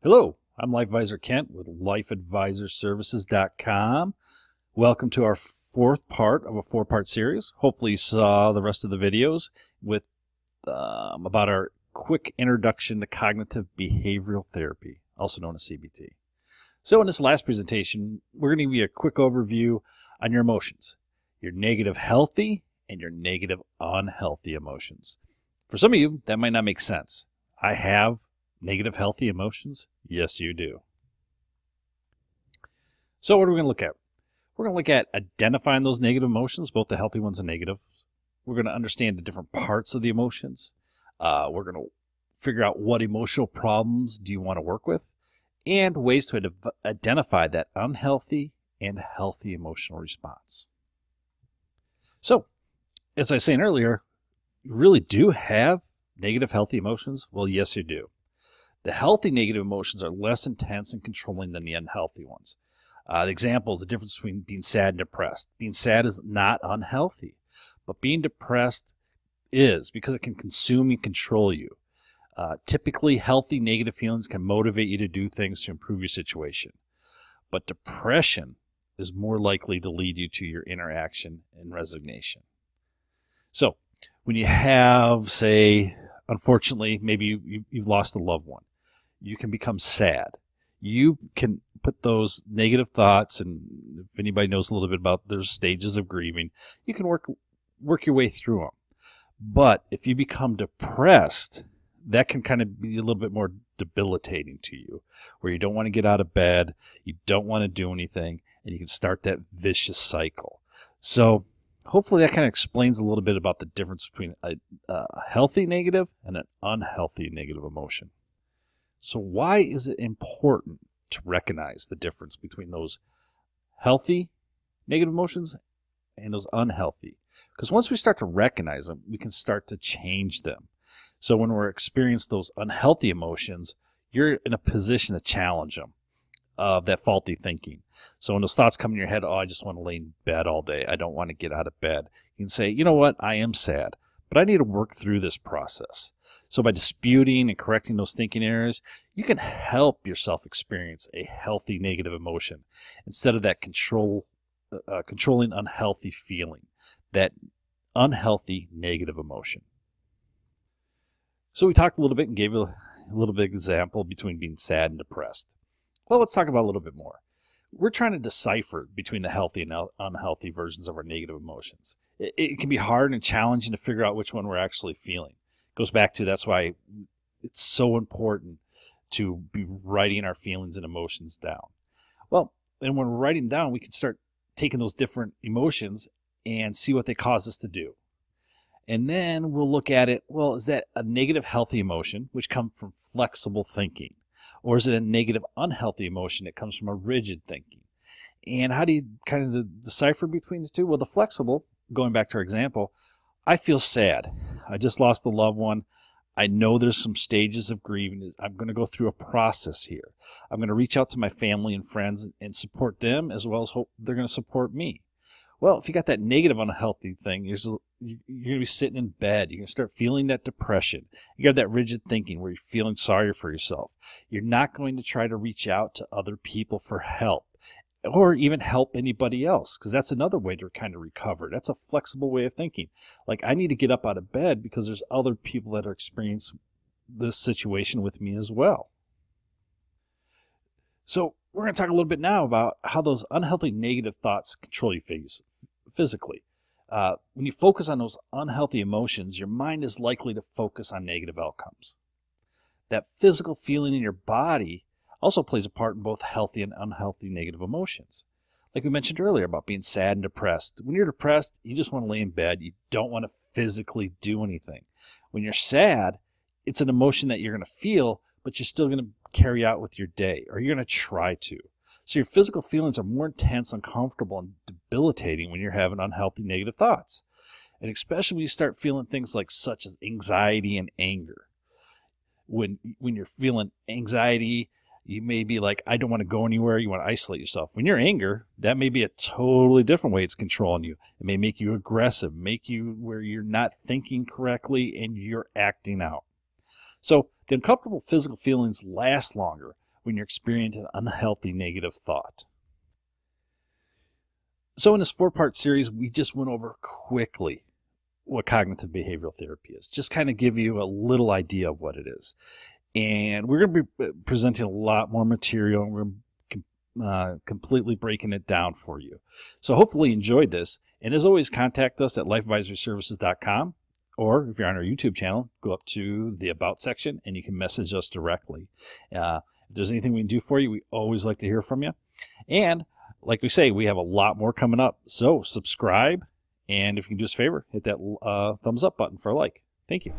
Hello, I'm Life Advisor Kent with lifeadvisorservices.com. Welcome to our fourth part of a four-part series. Hopefully you saw the rest of the videos with about our quick introduction to cognitive behavioral therapy, also known as CBT. So in this last presentation, we're going to give you a quick overview on your emotions, your negative healthy and your negative unhealthy emotions. For some of you, that might not make sense. I have negative healthy emotions? Yes, you do. So what are we going to look at? We're going to look at identifying those negative emotions, both the healthy ones and negative. We're going to understand the different parts of the emotions. We're going to figure out what emotional problems do you want to work with and ways to identify that unhealthy and healthy emotional response. So, as I was saying earlier, you really do have negative healthy emotions? Well, yes, you do. The healthy negative emotions are less intense and controlling than the unhealthy ones. The example is the difference between being sad and depressed. Being sad is not unhealthy, but being depressed is, because it can consume and control you. Typically, healthy negative feelings can motivate you to do things to improve your situation. But depression is more likely to lead you to your inaction and resignation. So, when you have, say, unfortunately, maybe you've lost a loved one, you can become sad. You can put those negative thoughts, and if anybody knows a little bit about those stages of grieving, you can work your way through them. But if you become depressed, that can kind of be a little bit more debilitating to you, where you don't want to get out of bed, you don't want to do anything, and you can start that vicious cycle. So hopefully that kind of explains a little bit about the difference between a healthy negative and an unhealthy negative emotion. So why is it important to recognize the difference between those healthy negative emotions and those unhealthy? Because once we start to recognize them, we can start to change them. So when we're experiencing those unhealthy emotions, you're in a position to challenge them of that faulty thinking. So when those thoughts come in your head, oh, I just want to lay in bed all day, I don't want to get out of bed, you can say, you know what, I am sad, but I need to work through this process. So by disputing and correcting those thinking errors, you can help yourself experience a healthy negative emotion instead of that controlling unhealthy feeling, that unhealthy negative emotion. So we talked a little bit and gave a little bit of example between being sad and depressed. Well, let's talk about a little bit more. We're trying to decipher between the healthy and unhealthy versions of our negative emotions. It can be hard and challenging to figure out which one we're actually feeling. It goes back to that's why it's so important to be writing our feelings and emotions down. Well, and when we're writing down, we can start taking those different emotions and see what they cause us to do. And then we'll look at it, well, is that a negative healthy emotion, which comes from flexible thinking? Or is it a negative unhealthy emotion that comes from a rigid thinking? And how do you kind of decipher between the two? Well, the flexible, going back to our example, I feel sad. I just lost a loved one. I know there's some stages of grieving. I'm going to go through a process here. I'm going to reach out to my family and friends and support them as well as hope they're going to support me. Well, if you got that negative unhealthy thing, you're going to be sitting in bed. You're going to start feeling that depression. You got that rigid thinking where you're feeling sorry for yourself. You're not going to try to reach out to other people for help or even help anybody else, because that's another way to kind of recover. That's a flexible way of thinking. Like, I need to get up out of bed because there's other people that are experiencing this situation with me as well. So we're going to talk a little bit now about how those unhealthy negative thoughts control you physically. When you focus on those unhealthy emotions, your mind is likely to focus on negative outcomes. That physical feeling in your body also plays a part in both healthy and unhealthy negative emotions. Like we mentioned earlier about being sad and depressed. When you're depressed, you just want to lay in bed. You don't want to physically do anything. When you're sad, it's an emotion that you're going to feel, but you're still going to carry out with your day, or you're going to try to. So your physical feelings are more intense, uncomfortable, and debilitating when you're having unhealthy negative thoughts. And especially when you start feeling things like such as anxiety and anger. When you're feeling anxiety, you may be like, I don't want to go anywhere. You want to isolate yourself. When you're anger, that may be a totally different way it's controlling you. It may make you aggressive, make you where you're not thinking correctly and you're acting out. So the uncomfortable physical feelings last longer when you're experiencing an unhealthy negative thought. So in this 4-part series, we just went over quickly what cognitive behavioral therapy is. Just kind of give you a little idea of what it is. And we're going to be presenting a lot more material, and we're completely breaking it down for you. So hopefully you enjoyed this. And as always, contact us at lifeadvisoryservices.com, or if you're on our YouTube channel, go up to the About section and you can message us directly. If there's anything we can do for you, we always like to hear from you. And like we say, we have a lot more coming up. So subscribe, and if you can do us a favor, hit that thumbs up button for a like. Thank you.